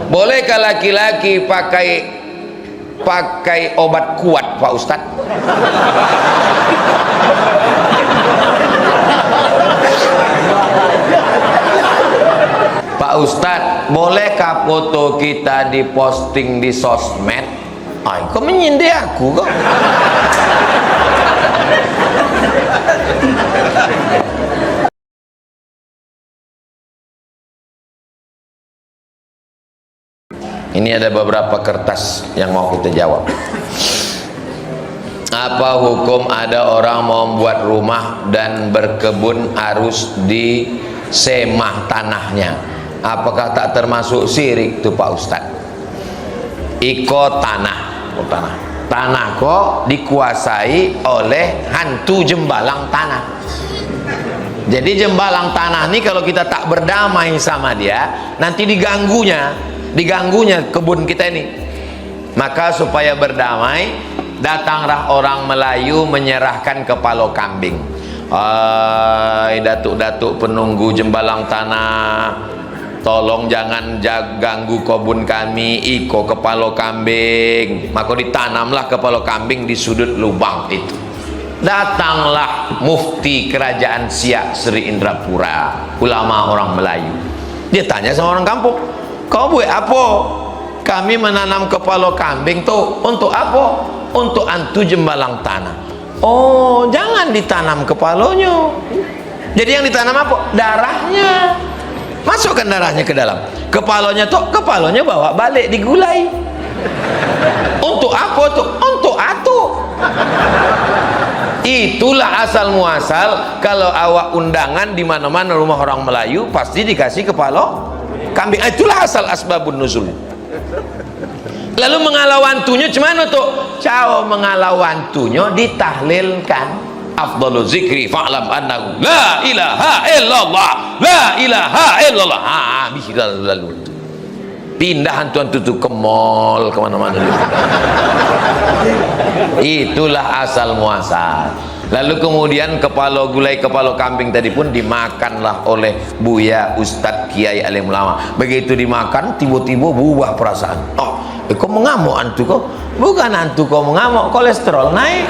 Bolehkah laki-laki pakai obat kuat, Pak Ustadz? Pak Ustadz, bolehkah foto kita diposting di sosmed? Ay, kok menyindir aku kok? Ini ada beberapa kertas yang mau kita jawab. Apa hukum ada orang mau membuat rumah dan berkebun harus disemah tanahnya? Apakah tak termasuk syirik tuh Pak Ustadz? Iko tanah kok dikuasai oleh hantu jembalang tanah. Jadi jembalang tanah ini kalau kita tak berdamai sama dia, nanti diganggunya kebun kita ini. Maka supaya berdamai, datanglah orang Melayu menyerahkan kepala kambing. Datuk-datuk penunggu jembalang tanah, tolong jangan ganggu kebun kami, iko kepala kambing. Maka ditanamlah kepala kambing di sudut lubang itu. Datanglah mufti kerajaan Siak Sri Indrapura, ulama orang Melayu. Dia tanya sama orang kampung, kau buat apa? Kami menanam kepala kambing tuh untuk apa? Untuk antu jembalang tanah. Oh, jangan ditanam kepalanya. Jadi yang ditanam apa? Darahnya. Masukkan darahnya ke dalam. Kepalanya bawa balik digulai. Untuk apa tuh? Untuk atu. Itulah asal muasal kalau awak undangan di mana-mana rumah orang Melayu pasti dikasih kepala kambing. Itulah asal asbabun nuzul. Lalu mengalau wantunya cuman tuh? Cao mengalau wantunya ditahlilkan. Afdalu zikri fa'lam annahu la ilaha illallah, la ilaha illallah. Habis lalu pindah hantu-hantu itu ke mall kemana-mana. Itulah asal muasal. Lalu kemudian kepala gulai kepala kambing tadi pun dimakanlah oleh Buya Ustadz Kiai Alim Ulama. Begitu dimakan tiba-tiba berubah perasaan. Oh, kok mengamuk antu kok? Bukan antu kok mengamuk, kolesterol naik.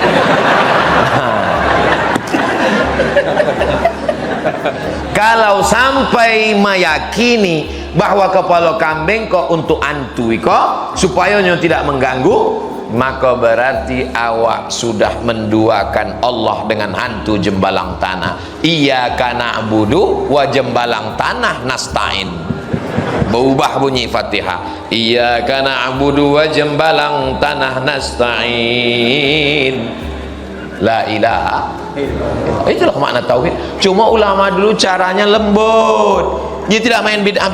Kalau sampai meyakini bahwa kepala kambing kok untuk antu kok supaya tidak mengganggu, maka berarti awak sudah menduakan Allah dengan hantu jembalang tanah. Iyyaka na'budu wa jembalang tanah nasta'in. Berubah bunyi Fatihah. Iyyaka na'budu wa jembalang tanah nasta'in. La ilaha. Itulah makna tauhid. Cuma ulama dulu caranya lembut. Dia tidak main bid'ah.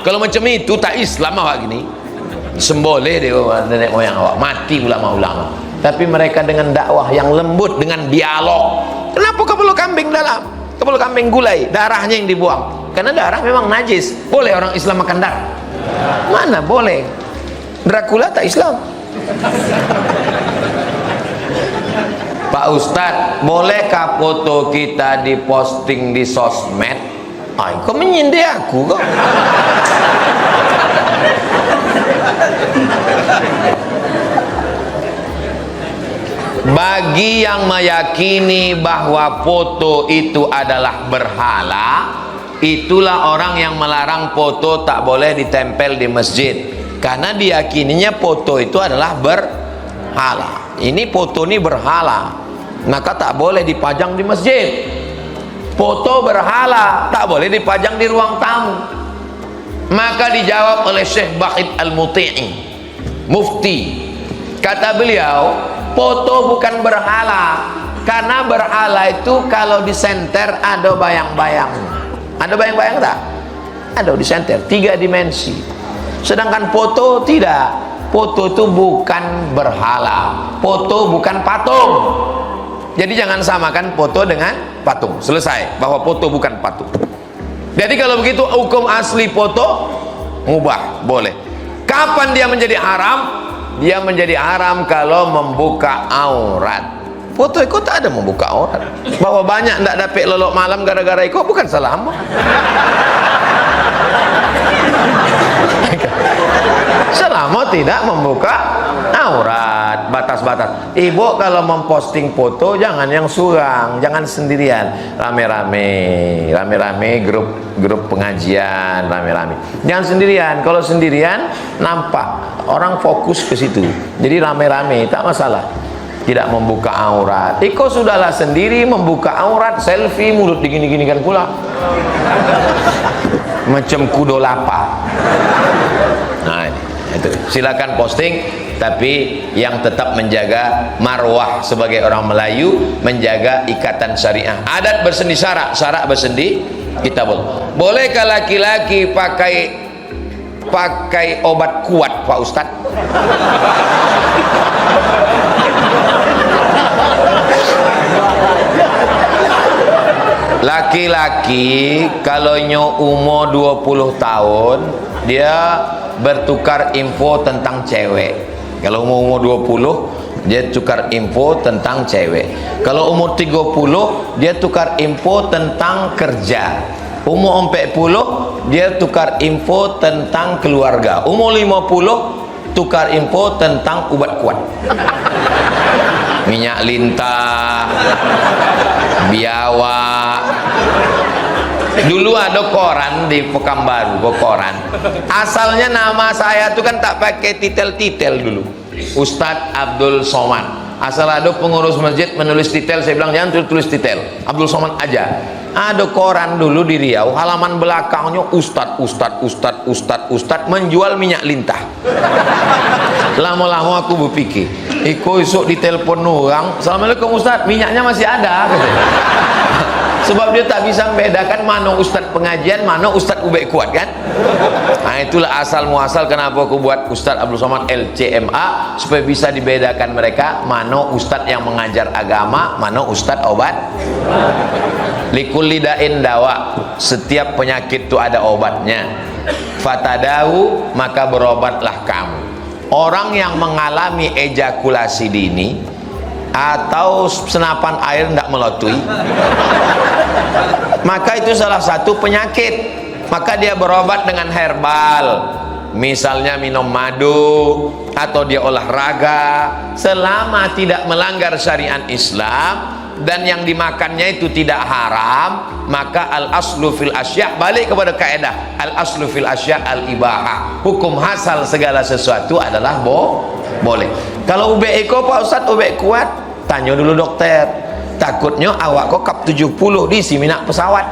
Kalau macam itu tak Islam awak gini. Semboleh dia nenek moyang awak, mati ulama-ulama. Tapi mereka dengan dakwah yang lembut, dengan dialog. Kenapa kepala kambing dalam? Kepala kambing gulai, darahnya yang dibuang. Karena darah memang najis. Boleh orang Islam makan darah? Mana boleh? Dracula tak Islam. Pak Ustadz, bolehkah foto kita diposting di sosmed? Ay, kok menyindir aku kok? Bagi yang meyakini bahwa foto itu adalah berhala, itulah orang yang melarang foto tak boleh ditempel di masjid, karena diyakininya foto itu adalah berhala. Ini foto ini berhala, maka tak boleh dipajang di masjid. Foto berhala tak boleh dipajang di ruang tamu. Maka dijawab oleh Syekh Baqid Al-Muti'i, mufti. Kata beliau, foto bukan berhala, karena berhala itu kalau disenter ada bayang-bayang. Ada bayang-bayang tak? Ada disenter, 3 dimensi. Sedangkan foto tidak. Foto itu bukan berhala, foto bukan patung. Jadi jangan samakan foto dengan patung. Selesai bahwa foto bukan patung. Jadi kalau begitu hukum asli foto mubah, boleh. Kapan dia menjadi haram? Dia menjadi haram kalau membuka aurat. Foto itu tak ada membuka aurat. Bahwa banyak tidak dapat lelok malam gara-gara itu bukan salah. selama tidak membuka aurat. Batas-batas. Ibu kalau memposting foto jangan yang surang, jangan sendirian, rame-rame grup pengajian, rame-rame. Jangan sendirian. Kalau sendirian nampak orang fokus ke situ, jadi rame-rame tak masalah. Tidak membuka aurat. Iko sudahlah sendiri membuka aurat, selfie mulut digini-ginikan pula macam kudo lapa. Nah itu silakan posting, tapi yang tetap menjaga marwah sebagai orang Melayu, menjaga ikatan syariah. Adat bersendi syarak, syarak bersendi kita bolehkah laki-laki pakai obat kuat Pak Ustadz? Laki-laki kalau umur 20 tahun dia bertukar info tentang cewek. Kalau umur 20 dia tukar info tentang cewek. Kalau umur 30 dia tukar info tentang kerja. Umur 40 dia tukar info tentang keluarga. Umur 50 tukar info tentang ubat kuat. Minyak lintah, biawak. Dulu ada koran di Pekanbaru, koran. Asalnya nama saya itu kan tak pakai titel-titel dulu. Ustadz Abdul Somad. Asal ada pengurus masjid menulis titel, saya bilang jangan tulis titel, Abdul Somad aja. Ada koran dulu di Riau, halaman belakangnya Ustadz menjual minyak lintah. Lama-lama aku berpikir, isuk ditelepon orang, Assalamualaikum Ustadz, minyaknya masih ada. Sebab dia tak bisa membedakan mana Ustadz pengajian, mana Ustadz ubek kuat kan. Nah itulah asal muasal kenapa aku buat Ustadz Abdul Somad LCMA, supaya bisa dibedakan mereka mana Ustadz yang mengajar agama, mana Ustadz obat. Likulli da'in dawa, setiap penyakit itu ada obatnya. Fatadawu, maka berobatlah kamu. Orang yang mengalami ejakulasi dini atau senapan air tidak melatui, maka itu salah satu penyakit. Maka dia berobat dengan herbal, misalnya minum madu atau dia olahraga, selama tidak melanggar syariat Islam dan yang dimakannya itu tidak haram, maka al aslu fil asya', balik kepada kaidah al aslu fil asya' al ibahah, hukum asal segala sesuatu adalah boleh. Kalau ubek eko Pak Ustadz ubek kuat, tanya dulu dokter, takutnya awak kok kap 70 di siminak pesawat.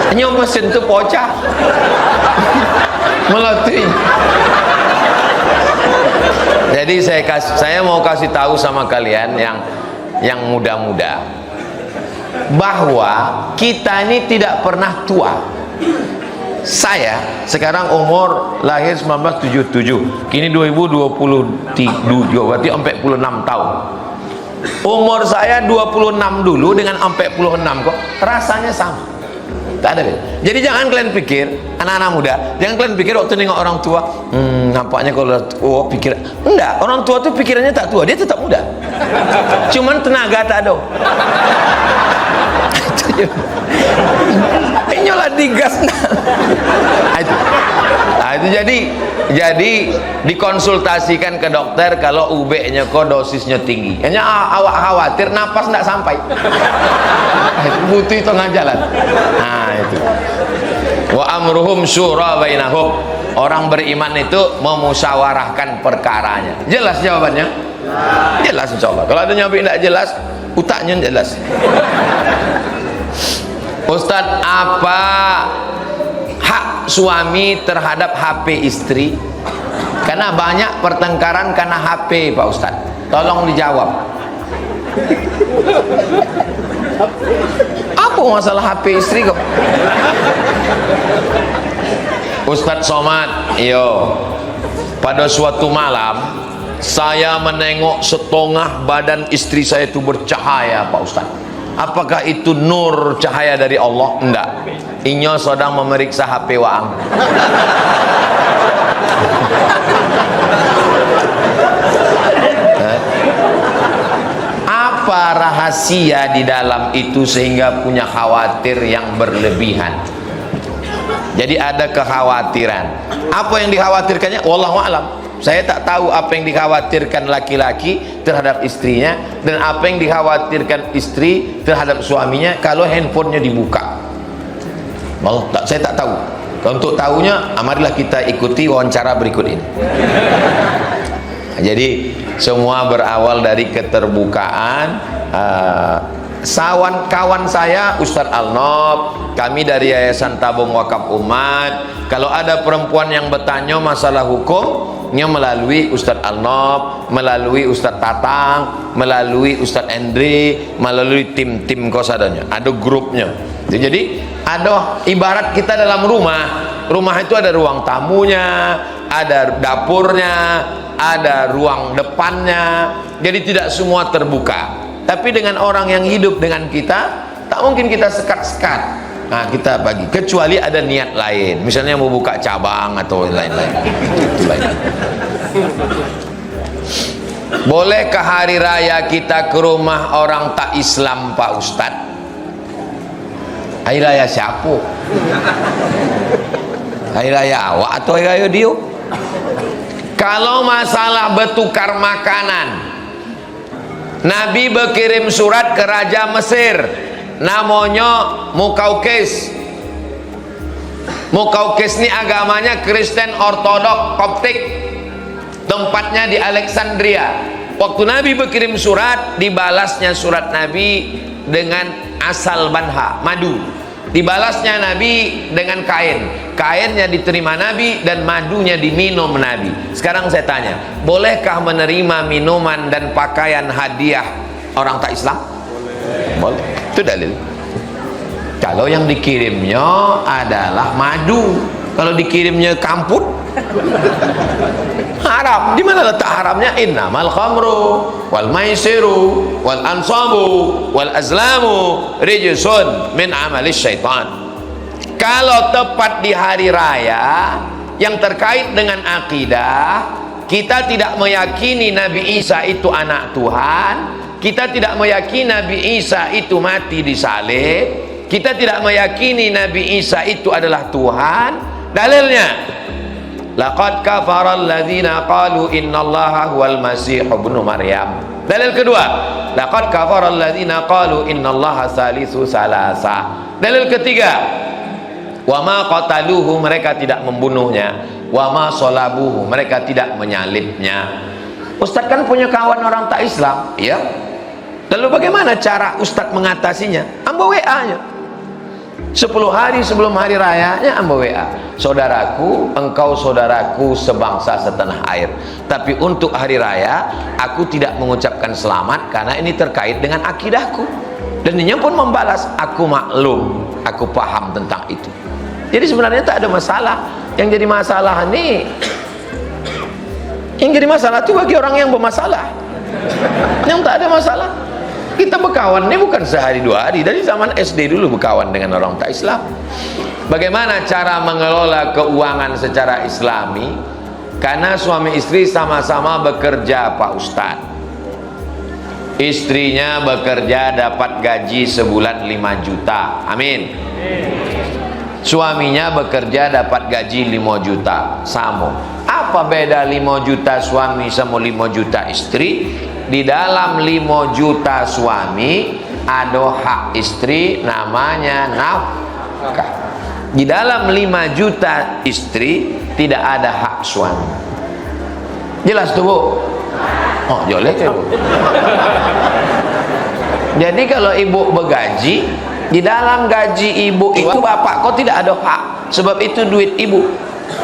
Hanya mesin tu pocah melatih. Jadi saya mau kasih tahu sama kalian yang muda-muda bahwa kita ini tidak pernah tua. Saya sekarang umur lahir 1977, kini 2023, berarti 46 tahun. Umur saya 26 dulu dengan 46 kok rasanya sama, tak ada beda. Jadi jangan kalian pikir, anak-anak muda, jangan kalian pikir waktu nengok orang tua, nampaknya kalau pikir enggak, orang tua tuh pikirannya tak tua, dia tetap muda, cuman tenaga tak ada. Nyolah digas. Itu jadi dikonsultasikan ke dokter kalau UB-nya kok dosisnya tinggi. Hanya awak khawatir napas tidak sampai. Butuh tengah jalan. Nah itu. Wa amruhum syura bainahum. Orang beriman itu memusyawarahkan perkaranya. Jelas jawabannya? Jelas insyaallah. Kalau ada nyawa tidak jelas, utaknya jelas. Ustadz, apa hak suami terhadap HP istri? Karena banyak pertengkaran karena HP Pak Ustadz. Tolong dijawab. Apa masalah HP istri kok? Ustadz Somad, pada suatu malam saya menengok setengah badan istri saya itu bercahaya Pak Ustadz. Apakah itu nur cahaya dari Allah? Enggak. Inyo sedang memeriksa HP waang. Apa rahasia di dalam itu sehingga punya khawatir yang berlebihan? Jadi ada kekhawatiran. Apa yang dikhawatirkannya? Wallahu a'lam. Saya tak tahu apa yang dikhawatirkan laki-laki terhadap istrinya dan apa yang dikhawatirkan istri terhadap suaminya kalau handphonenya dibuka. Saya tak tahu. Untuk tahunya, marilah kita ikuti wawancara berikut ini. Jadi semua berawal dari keterbukaan. Kawan saya Ustadz Alnob, kami dari Yayasan Tabung Wakaf Umat. Kalau ada perempuan yang bertanya masalah hukumnya melalui Ustadz Alnob, melalui Ustadz Tatang, melalui Ustadz Endri, melalui tim-tim kosadanya. Ada grupnya. Jadi ada ibarat kita dalam rumah itu ada ruang tamunya, ada dapurnya, ada ruang depannya. Jadi tidak semua terbuka. Tapi dengan orang yang hidup dengan kita, tak mungkin kita sekat-sekat. Nah, kita bagi, kecuali ada niat lain, misalnya mau buka cabang atau lain-lain. Bolehkah hari raya kita ke rumah orang tak Islam, Pak Ustadz? Hari raya siapa? Hari raya awak atau hari raya dia? Kalau masalah bertukar makanan, Nabi berkirim surat ke Raja Mesir, namanya Mukaukis. Mukaukis ini agamanya Kristen Ortodok Koptik, tempatnya di Alexandria. Waktu Nabi berkirim surat, dibalasnya surat Nabi dengan asal banha, madu. Dibalasnya Nabi dengan kain. Kainnya diterima Nabi dan madunya diminum Nabi. Sekarang saya tanya, bolehkah menerima minuman dan pakaian hadiah orang tak Islam? Boleh. Itu dalil. Kalau yang dikirimnya adalah madu, kalau dikirimnya kamput, haram. Di mana letak haramnya? Innamal khamru wal maisiru wal ansabu wal azlamu rijsun min amalis syaitan. Kalau tepat di hari raya yang terkait dengan akidah, kita tidak meyakini Nabi Isa itu anak Tuhan, kita tidak meyakini Nabi Isa itu mati di salib, kita tidak meyakini Nabi Isa itu adalah Tuhan. Dalilnya, laqad kafara alladzina qalu innallaha huwal masih ibnu maryam. Dalil kedua, laqad kafara alladzina qalu innallaha salisu salasa. Dalil ketiga, wa ma qataluhu, mereka tidak membunuhnya, wa ma salabuhu, mereka tidak menyalibnya. Ustaz kan punya kawan orang tak Islam, ya. Lalu bagaimana cara Ustaz mengatasinya? Amba WA-nya 10 hari sebelum hari rayanya, amba WA, saudaraku, engkau saudaraku sebangsa setanah air, tapi untuk hari raya aku tidak mengucapkan selamat karena ini terkait dengan akidahku. Dan dia pun membalas, aku maklum, aku paham tentang itu. Jadi sebenarnya tak ada masalah. Yang jadi masalah ini, yang jadi masalah itu bagi orang yang bermasalah. Yang tak ada masalah. Kita berkawan ini bukan sehari dua hari, dari zaman SD dulu berkawan dengan orang tak Islam. Bagaimana cara mengelola keuangan secara Islami? Karena suami istri sama-sama bekerja, Pak Ustadz. Istrinya bekerja dapat gaji sebulan 5 juta, amin. Suaminya bekerja dapat gaji 5 juta, sama. Apa beda 5 juta suami sama 5 juta istri? Di dalam 5 juta suami ada hak istri namanya nafkah. Di dalam 5 juta istri tidak ada hak suami. Jelas tuh, Bu? Oh, jolek ya, Bu. Jadi kalau ibu bergaji, di dalam gaji ibu itu bapak kok tidak ada hak, sebab itu duit ibu.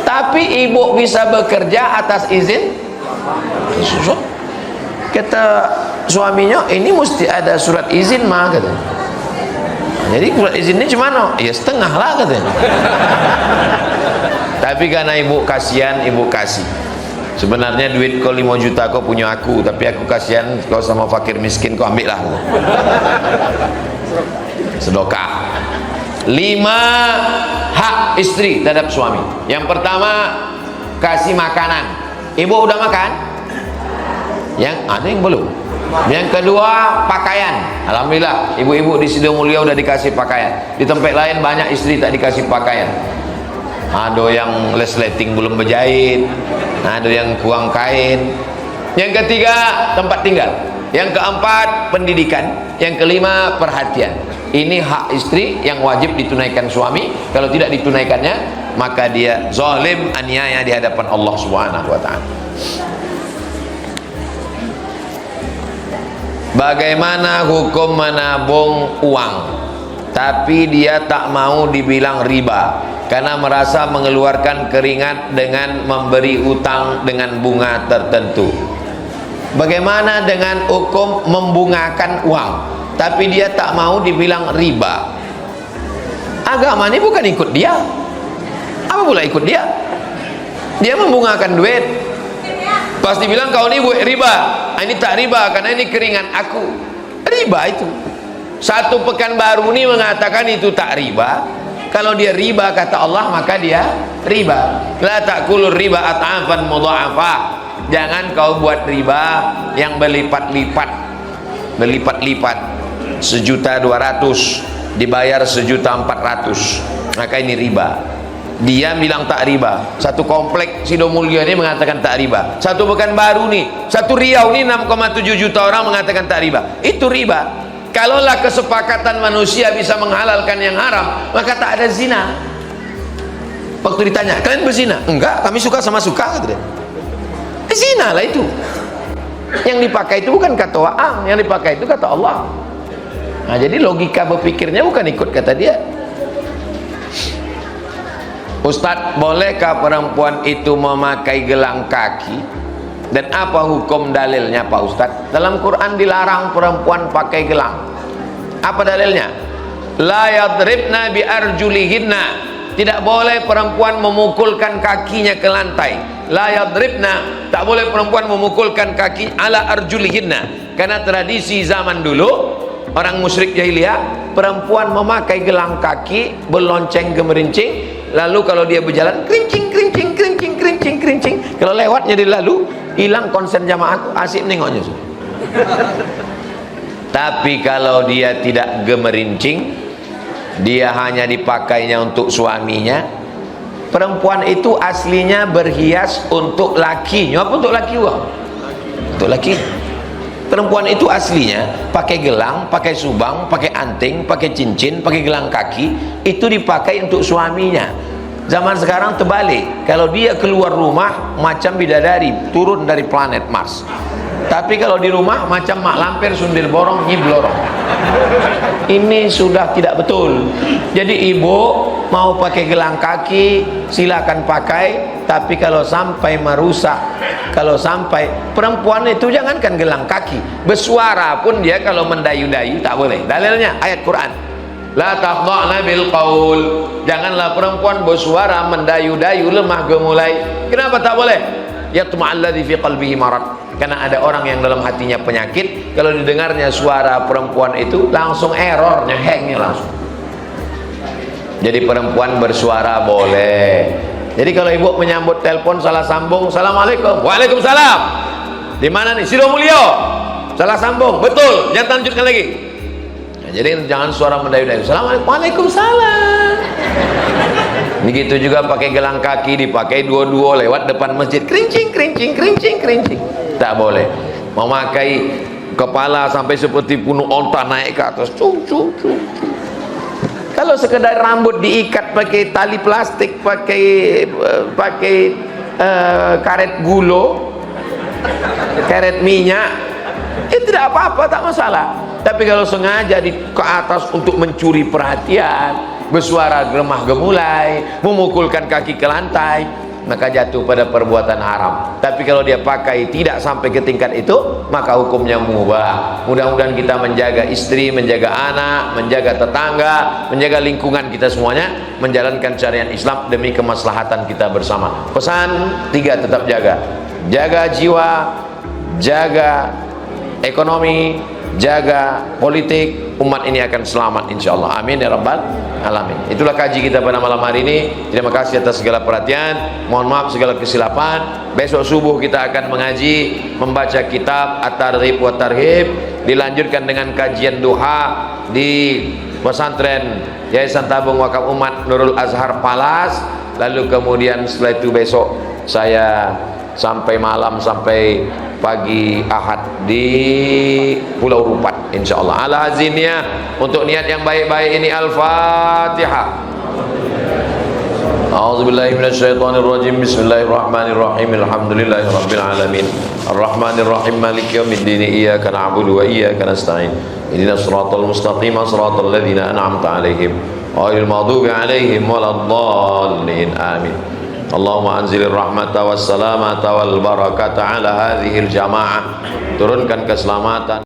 Tapi ibu bisa bekerja atas izin. Kata suaminya, ini mesti ada surat izin mah, katanya. Jadi surat izinnya gimana? Ya setengah lah, katanya. Tapi karena ibu kasihan, ibu kasih. Sebenarnya duit kau 5 juta kau punya aku, tapi aku kasihan kau sama fakir miskin, kau ambil lah. Sedekah. 5 hak istri terhadap suami. Yang pertama, kasih makanan. Ibu udah makan? Yang ada yang belum. Yang kedua, pakaian. Alhamdulillah, ibu-ibu di Sido Mulia udah dikasih pakaian. Di tempat lain banyak istri tak dikasih pakaian. ada yang resleting belum berjahit, ada yang kurang kain. Yang ketiga, tempat tinggal. Yang keempat, pendidikan. Yang kelima, perhatian. Ini hak istri yang wajib ditunaikan suami. Kalau tidak ditunaikannya, maka dia zalim, aniaya di hadapan Allah Subhanahu wa taala. Bagaimana hukum menabung uang tapi dia tak mau dibilang riba karena merasa mengeluarkan keringat dengan memberi utang dengan bunga tertentu? Bagaimana dengan hukum membungakan uang tapi dia tak mau dibilang riba? Agama ini bukan ikut dia. Apa pula ikut dia? Dia membungakan duit, pasti bilang kau ini buat riba. Ini tak riba karena ini keringat aku. Riba itu. Satu Pekanbaru ini mengatakan itu tak riba. Kalau dia riba kata Allah, maka dia riba. La ta'kulur riba at'afan mudha'afah. Jangan kau buat riba yang berlipat-lipat. Berlipat-lipat. 1.200.000 dibayar 1.400.000. Maka ini riba. Dia bilang tak riba. Satu komplek Sidomulyo ini mengatakan tak riba. Satu Pekanbaru nih, satu Riau nih 6,7 juta orang mengatakan tak riba. Itu riba. Kalaulah kesepakatan manusia bisa menghalalkan yang haram, maka tak ada zina. Waktu ditanya, kalian berzina? Enggak, kami suka sama suka, kata dia. Zina lah itu. Yang dipakai itu bukan kata Waang, yang dipakai itu kata Allah. Nah, jadi logika berpikirnya bukan ikut kata dia. Ustadz, bolehkah perempuan itu memakai gelang kaki? Dan apa hukum dalilnya Pak Ustadz? Dalam Quran dilarang perempuan pakai gelang. Apa dalilnya? La yadribna bi arjulihinna. Tidak boleh perempuan memukulkan kakinya ke lantai. La yadribna, tak boleh perempuan memukulkan kaki ala arjulihinna. Karena tradisi zaman dulu, orang musyrik jahiliyah, perempuan memakai gelang kaki, berlonceng gemerincing. Lalu kalau dia berjalan, kerincing, kerincing, kerincing, kerincing, kerincing. Kalau lewatnya dia lalu, hilang konsen jamaah, asik nengoknya. Tapi kalau dia tidak gemerincing, dia hanya dipakainya untuk suaminya. Perempuan itu aslinya berhias untuk lakinya. Apa untuk laki uang? Untuk laki. Perempuan itu aslinya pakai gelang, pakai subang, pakai anting, pakai cincin, pakai gelang kaki. Itu dipakai untuk suaminya. Zaman sekarang terbalik. Kalau dia keluar rumah macam bidadari turun dari planet Mars. Tapi kalau di rumah macam mak lampir sundil borong nyiblorong. Ini sudah tidak betul. Jadi ibu mau pakai gelang kaki silakan pakai, tapi kalau sampai merusak, kalau sampai perempuan itu jangankan gelang kaki, bersuara pun dia kalau mendayu-dayu tak boleh. Dalilnya ayat Quran. La taqda'na bil qaul. Janganlah perempuan bersuara mendayu-dayu lemah gemulai. Kenapa tak boleh? Yatma'alladzi fi qalbihi marad. Karena ada orang yang dalam hatinya penyakit, kalau didengarnya suara perempuan itu langsung errornya, hangnya langsung. Jadi perempuan bersuara boleh. Jadi kalau ibu menyambut telepon salah sambung, assalamualaikum, waalaikumsalam. Di mana nih? Sidomulyo. Salah sambung, betul. Jangan lanjutkan lagi. Nah, jadi jangan suara mendayu-dayu. Assalamualaikum, waalaikumsalam. Begitu juga pakai gelang kaki, dipakai dua-dua lewat depan masjid, kerincing, kerincing, kerincing, kerincing. Tak boleh. Memakai kepala sampai seperti bunuh onta naik ke atas. Cung, cung, cung. Kalau sekedar rambut diikat pakai tali plastik, pakai karet gulo, karet minyak, itu tidak apa-apa, tak masalah. Tapi kalau sengaja ke atas untuk mencuri perhatian, bersuara gemah gemulai, memukulkan kaki ke lantai, maka jatuh pada perbuatan haram. Tapi kalau dia pakai tidak sampai ke tingkat itu, maka hukumnya mubah. Mudah-mudahan kita menjaga istri, menjaga anak, menjaga tetangga, menjaga lingkungan kita semuanya, menjalankan syariat Islam demi kemaslahatan kita bersama. Pesan 3 tetap jaga. Jaga jiwa, jaga ekonomi, jaga politik, umat ini akan selamat insyaallah. Amin ya rabbal alamin. Itulah kaji kita pada malam hari ini. Terima kasih atas segala perhatian. Mohon maaf segala kesilapan. Besok subuh kita akan mengaji, membaca kitab At-Targhib wa Tarhib, dilanjutkan dengan kajian duha di pesantren Yayasan Tabung Wakaf Umat Nurul Azhar Palas. lalu kemudian setelah itu besok saya sampai malam sampai pagi Ahad di Pulau Rupat insyaallah. Ala hazinnya, untuk niat yang baik-baik ini Al-Fatihah. A'udzubillahi minasyaitonirrajim. Bismillahirrahmanirrahim. Alhamdulillahirabbil alamin. Arrahmanirrahim. Maliki yaumiddin. Iyyaka na'budu wa iyyaka nasta'in. Ihdinas siratal mustaqim, siratal ladzina an'amta 'alaihim ghairil maghdubi 'alaihim waladdallin. Amin. Allahumma anzilir rahmata was salamata wal barakata ala hadhil jamaah. Turunkan keselamatan